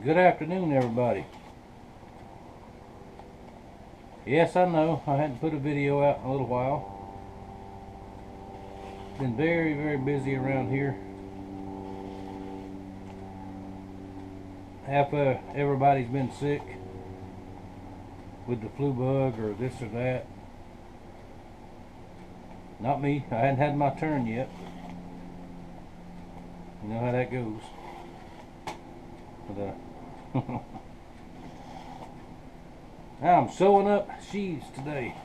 Good afternoon, everybody. Yes, I know I hadn't put a video out in a little while. Been very busy around here. Half of everybody's been sick with the flu bug or this or that. Not me. I hadn't had my turn yet. You know how that goes. But, I'm sewing up sheaths today.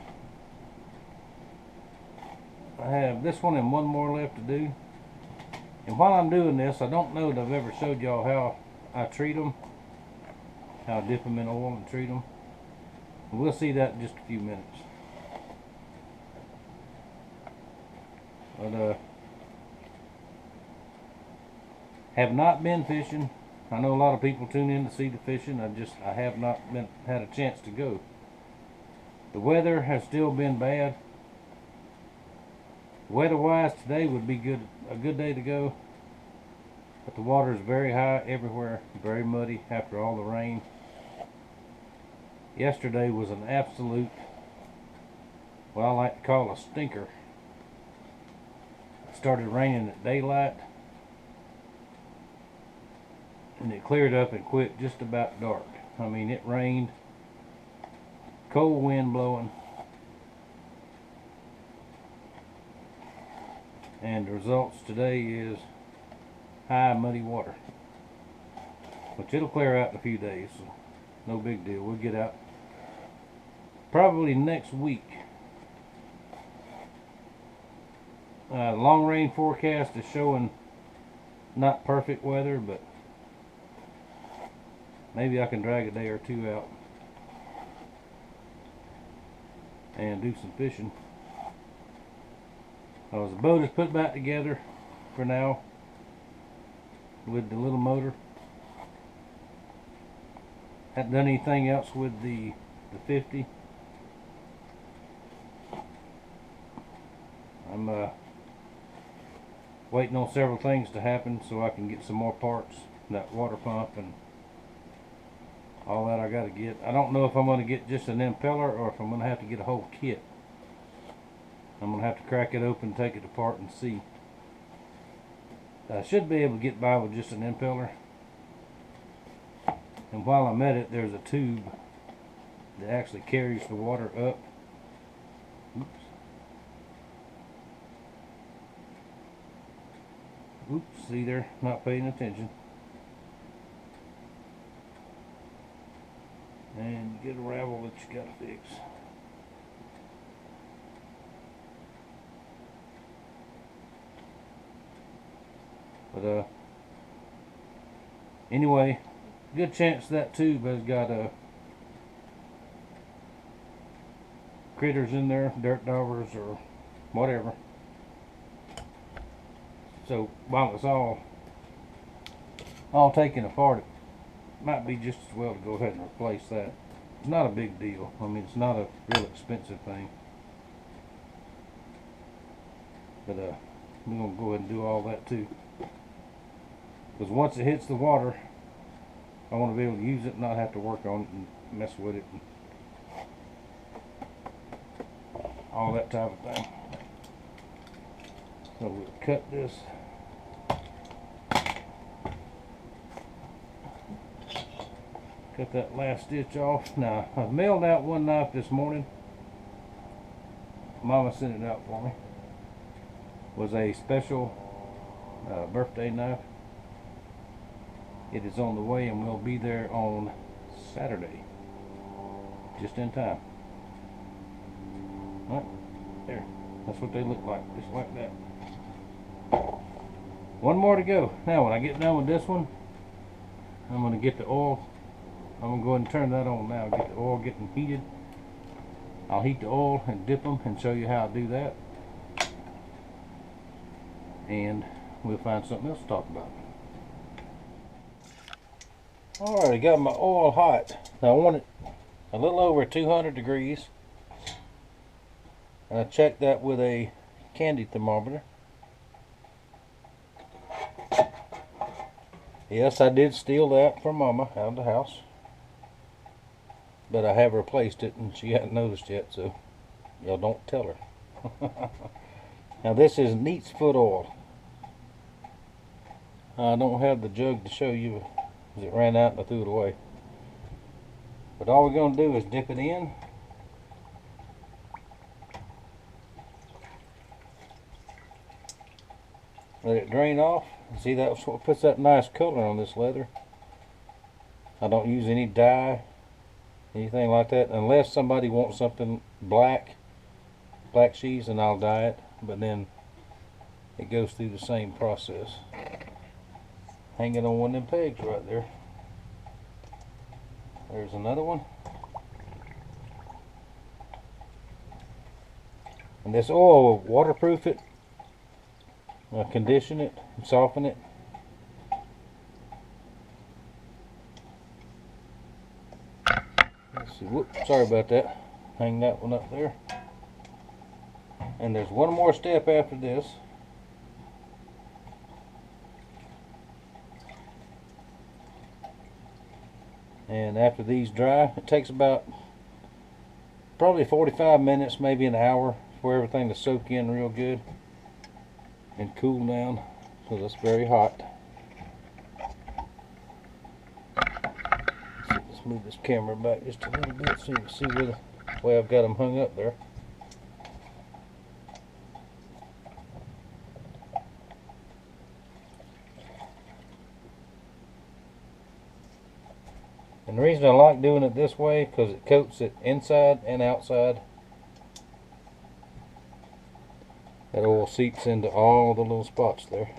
I have this one and one more left to do. And while I'm doing this, I don't know that I've ever showed y'all how I treat them. How I dip them in oil and treat them. And we'll see that in just a few minutes. But have not been fishing. I know a lot of people tune in to see the fishing. I have not had a chance to go. The weather has still been bad. Weather-wise, today would be a good day to go. But the water is very high everywhere, very muddy after all the rain. Yesterday was an absolute, what I like to call a stinker. It started raining at daylight. And it cleared up and quit just about dark. I mean, it rained, cold wind blowing, and the results today is high muddy water, which it'll clear out in a few days, so no big deal. We'll get out probably next week. Long rain forecast is showing not perfect weather, but maybe I can drag a day or two out and do some fishing. The boat is put back together for now with the little motor. Haven't done anything else with the 50. I'm waiting on several things to happen so I can get some more parts, that water pump and all that I gotta get. I don't know if I'm gonna get just an impeller or if I'm gonna have to get a whole kit. I'm gonna have to crack it open, take it apart and see. I should be able to get by with just an impeller. And while I'm at it, there's a tube that actually carries the water up. Oops, see there, not paying attention. And you get a ravel that you gotta fix. But anyway, good chance that tube has got critters in there, dirt daubers or whatever. So while it's all taken apart, it might be just as well to go ahead and replace that. It's not a big deal. I mean, it's not a real expensive thing. But we're going to go ahead and do all that too. Because once it hits the water, I want to be able to use it and not have to work on it and mess with it and all that type of thing. So we'll cut this. Cut that last stitch off. Now, I've mailed out one knife this morning. Mama sent it out for me. It was a special birthday knife. It is on the way and will be there on Saturday. Just in time. Right there. That's what they look like. Just like that. One more to go. Now, when I get done with this one, I'm going to get the oil. I'm going to go ahead and turn that on now. Get the oil getting heated. I'll heat the oil and dip them and show you how I do that. And we'll find something else to talk about. Alright, I got my oil hot. Now I want it a little over 200 degrees. And I checked that with a candy thermometer. Yes, I did steal that from Mama out of the house. But I have replaced it and she hasn't noticed yet, so y'all don't tell her. Now this is neat's foot oil. I don't have the jug to show you because it ran out and I threw it away. But all we're going to do is dip it in. Let it drain off. See, that's what puts that nice color on this leather. I don't use any dye, anything like that, unless somebody wants something black sheaths, and I'll dye it, but then it goes through the same process. Hanging on one of them pegs right there. There's another one. And this oil will waterproof it, condition it, and soften it. Let's see, whoops, sorry about that. Hang that one up there. And there's one more step after this. And after these dry, it takes about probably 45 minutes, maybe an hour, for everything to soak in real good and cool down, because it's very hot. Let's move this camera back just a little bit so you can see the way I've got them hung up there. And the reason I like doing it this way, because it coats it inside and outside. That oil seeps into all the little spots there.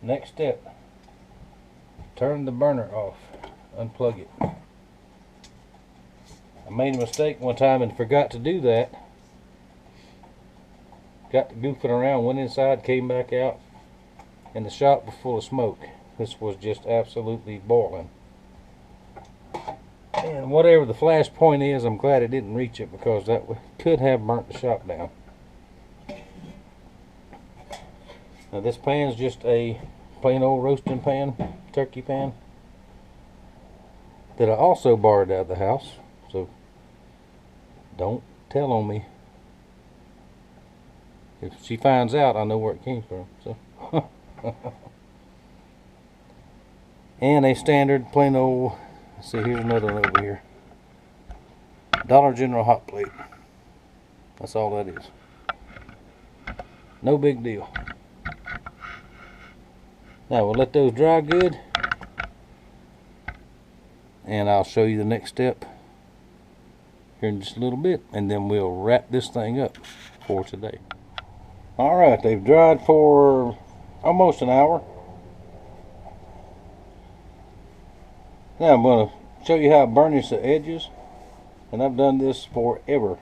Next step, turn the burner off, unplug it. I made a mistake one time and forgot to do that. Got to goofing around, went inside, came back out, and the shop was full of smoke. This was just absolutely boiling. And whatever the flash point is, I'm glad it didn't reach it, because that could have burnt the shop down. Now this pan is just a plain old roasting pan, turkey pan, that I also borrowed out of the house, so don't tell on me. If she finds out, I know where it came from. So and a standard plain old, let's see, here's another one over here, Dollar General hot plate. That's all that is. No big deal. Now we'll let those dry good, and I'll show you the next step here in just a little bit, and then we'll wrap this thing up for today. Alright, they've dried for almost an hour. Now I'm going to show you how I burnish the edges, and I've done this forever.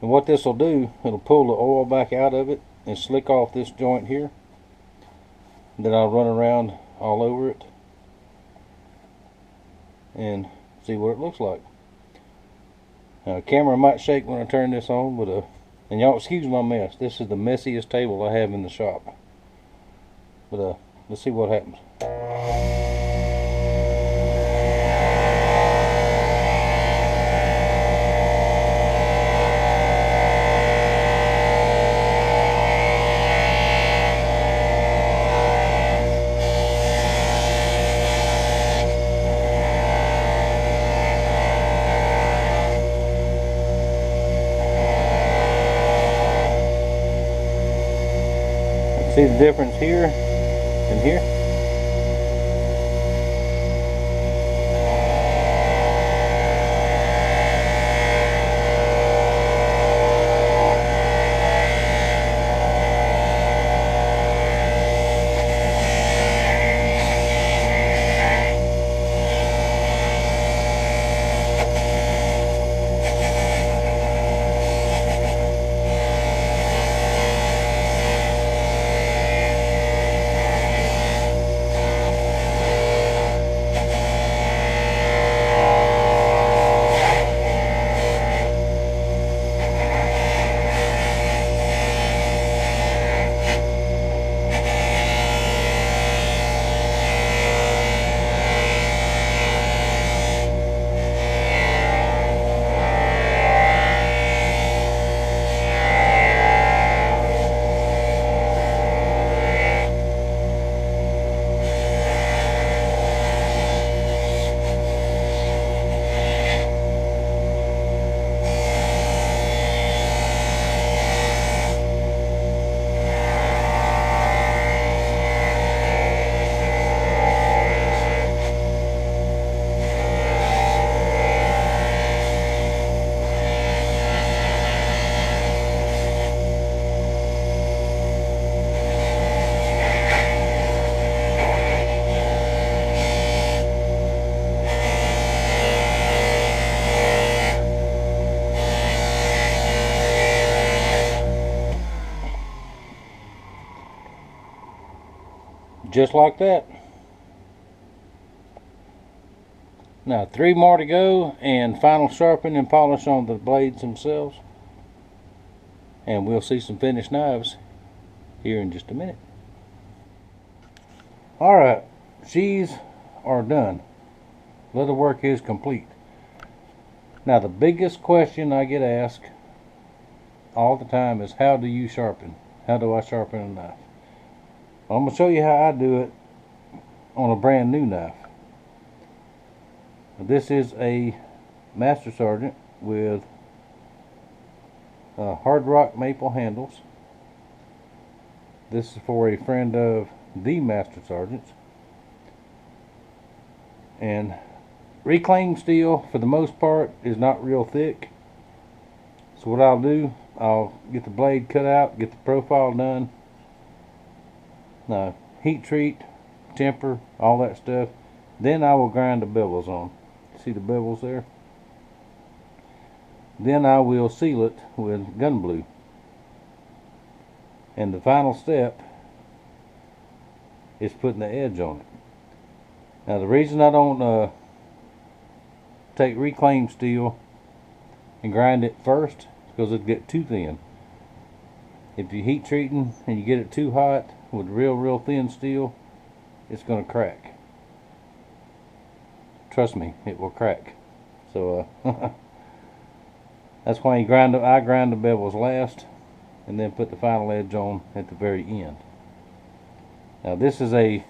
And what this will do, it'll pull the oil back out of it and slick off this joint here. Then I'll run around all over it and see what it looks like. Now the camera might shake when I turn this on, but and y'all excuse my mess. This is the messiest table I have in the shop. But let's see what happens. See the difference here and here? Just like that. Now 3 more to go, and final sharpen and polish on the blades themselves, and we'll see some finished knives here in just a minute. Alright, sheaths are done. Leather work is complete. Now the biggest question I get asked all the time is, how do you sharpen? How do I sharpen a knife? Well, I'm going to show you how I do it on a brand new knife. This is a Master Sergeant with hard rock maple handles. This is for a friend of the Master Sergeants. And reclaimed steel, for the most part, is not real thick. So what I'll do, I'll get the blade cut out, get the profile done, heat treat, temper, all that stuff. Then I will grind the bevels on. See the bevels there? Then I will seal it with gun blue. And the final step is putting the edge on it. Now the reason I don't take reclaimed steel and grind it first is because it'll get too thin. If you're heat treating and you get it too hot with real thin steel, it's going to crack. Trust me, it will crack. So that's why I grind the bevels last, and then put the final edge on at the very end. Now this is a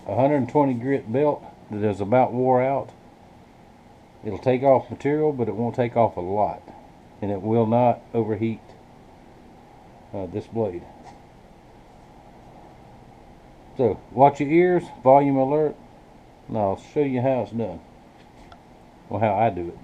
120 grit belt that is about wore out. It'll take off material, but it won't take off a lot, and it will not overheat this blade. So watch your ears, volume alert, and I'll show you how it's done, or how I do it.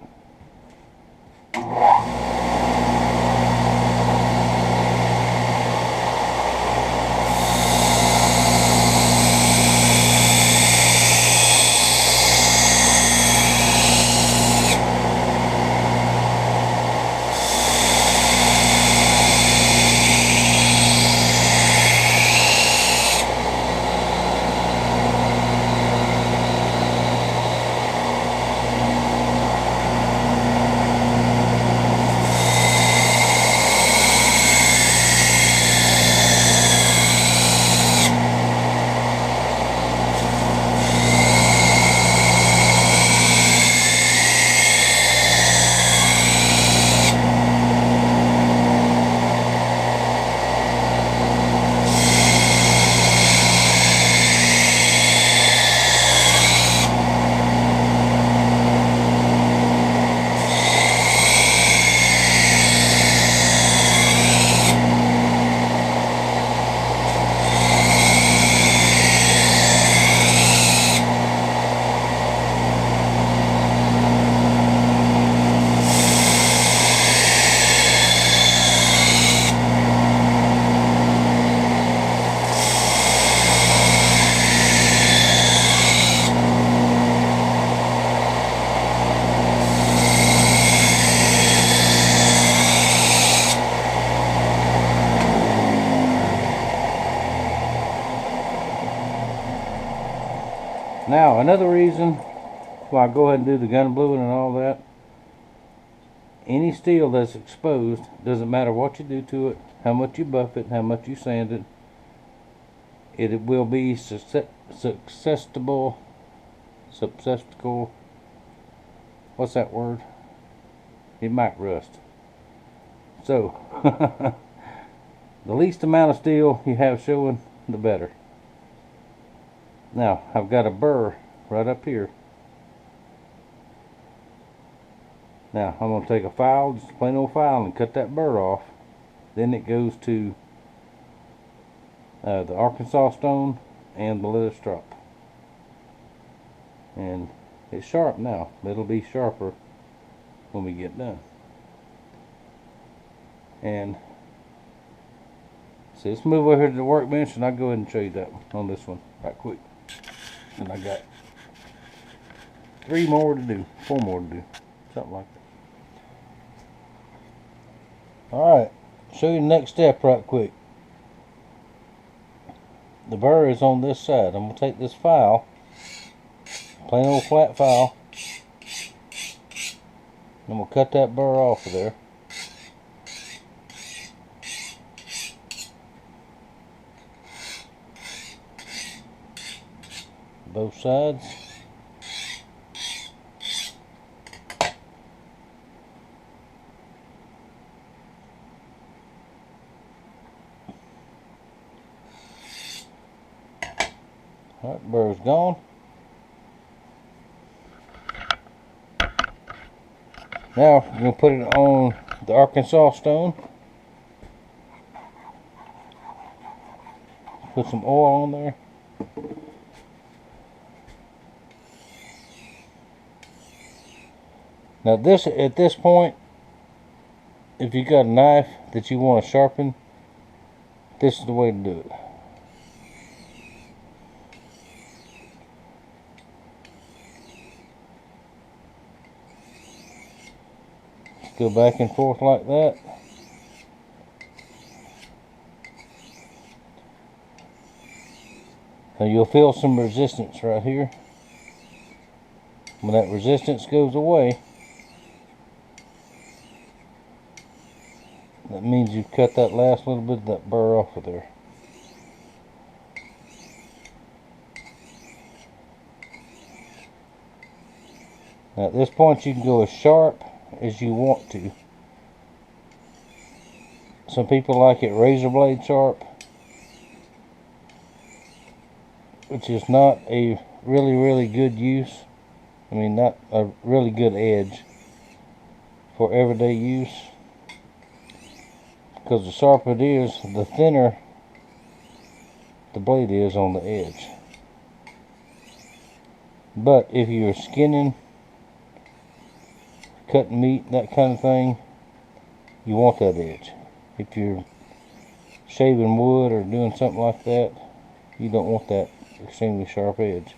Now another reason why I go ahead and do the gun bluing and all that, any steel that's exposed, doesn't matter what you do to it, how much you buff it, how much you sand it, it will be susceptible, what's that word? It might rust. So the least amount of steel you have showing, the better. Now I've got a burr right up here. Now I'm going to take a file, just a plain old file, and cut that burr off. Then it goes to the Arkansas stone and the leather strop. And it's sharp now, but it'll be sharper when we get done. And so let's move over here to the workbench, and I'll go ahead and show you that on this one right quick. And I got 4 more to do, something like that. Alright, show you the next step right quick. the burr is on this side. I'm going to take this file, plain old flat file, and I'm going to cut that burr off of there. Both sides. Alright, burr's gone. Now we're going to put it on the Arkansas stone. Put some oil on there. Now at this point, if you got a knife that you want to sharpen, this is the way to do it. Go back and forth like that. Now you'll feel some resistance right here. When that resistance goes away, that means you've cut that last little bit of that burr off of there. Now at this point you can go as sharp as you want to. Some people like it razor blade sharp, which is not a really good use. I mean, not a really good edge for everyday use. Because the sharper it is, the thinner the blade is on the edge. But if you're skinning, cutting meat, that kind of thing, you want that edge. If you're shaving wood or doing something like that, you don't want that extremely sharp edge,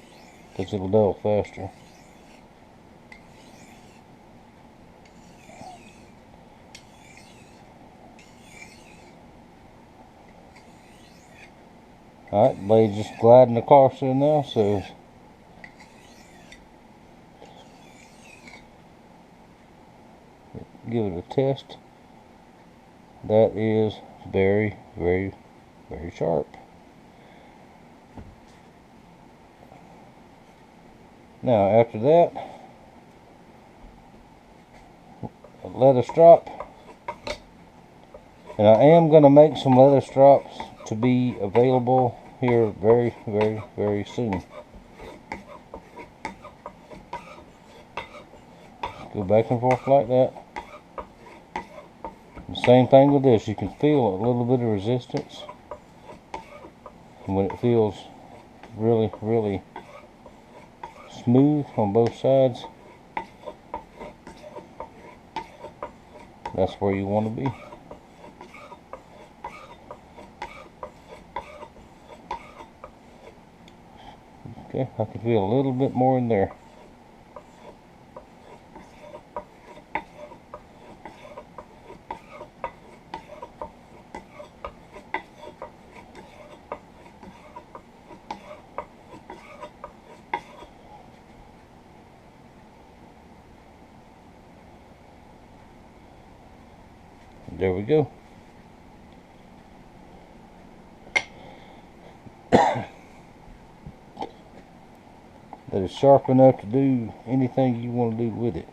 because it'll dull faster. Alright, the blade's just gliding across there now, so give it a test. That is very sharp. Now after that, a leather strop, and I am going to make some leather strops to be available here very soon. Go back and forth like that. The same thing with this. You can feel a little bit of resistance, and when it feels really smooth on both sides, that's where you want to be. Okay, I can feel a little bit more in there. There we go. That is sharp enough to do anything you want to do with it.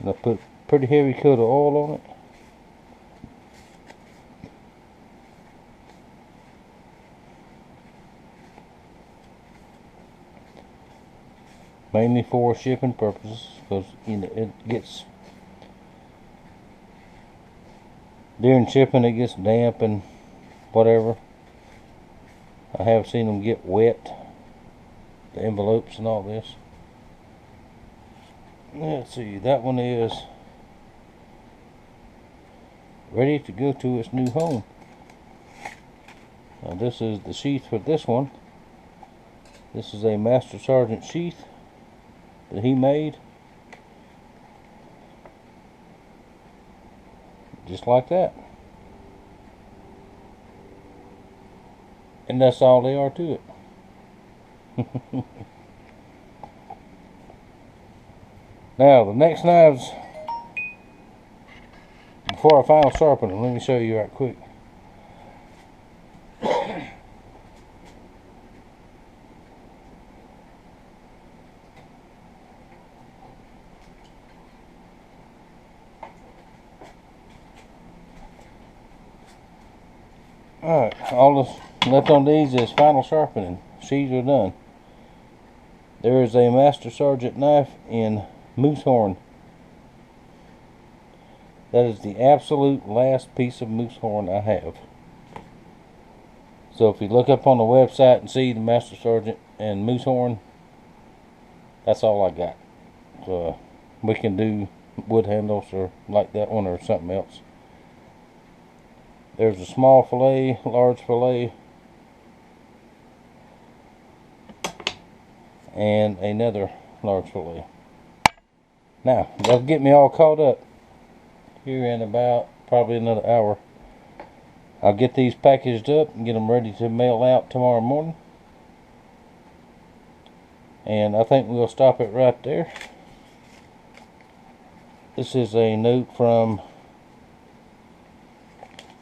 And I put a pretty heavy coat of oil on it. Mainly for shipping purposes, because you know it gets, during shipping it gets damp and whatever. I have seen them get wet, the envelopes and all this. Let's see, that one is ready to go to its new home. Now this is the sheath for this one. This is a Master Sergeant sheath that he made. Just like that. And that's all they are to it. Now the next knives, before I final sharpen them, let me show you right quick. Alright, all that's left on these is final sharpening. Sheaths are done. There is a Master Sergeant knife in moose horn. That is the absolute last piece of moose horn I have. So if you look up on the website and see the Master Sergeant and moose horn, that's all I got. So we can do wood handles or like that one or something else. There's a small fillet, large fillet, and another large fillet. Now, that'll get me all caught up here in about probably another hour. I'll get these packaged up and get them ready to mail out tomorrow morning. And I think we'll stop it right there. This is a note from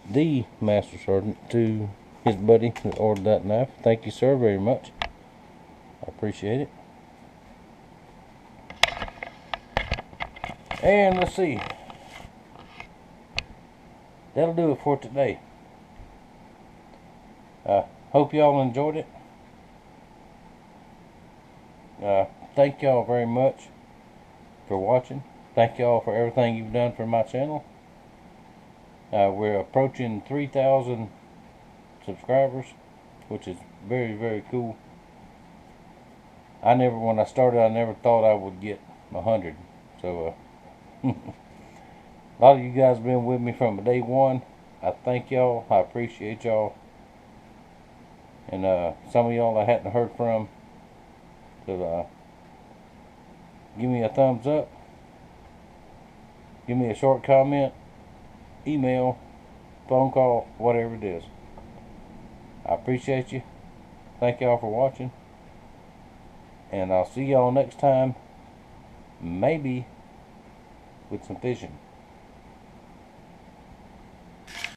the Master Sergeant to his buddy that ordered that knife. Thank you, sir, very much. I appreciate it. And let's see. That'll do it for today. Hope y'all enjoyed it. Thank y'all very much for watching. Thank y'all for everything you've done for my channel. We're approaching 3,000 subscribers, which is very, very cool. When I started, I never thought I would get 100. So, a lot of you guys have been with me from day one. I thank y'all. I appreciate y'all. And some of y'all I hadn't heard from. So, give me a thumbs up. Give me a short comment. Email, phone call, whatever it is. I appreciate you. Thank y'all for watching. And I'll see y'all next time. Maybe with some fishing.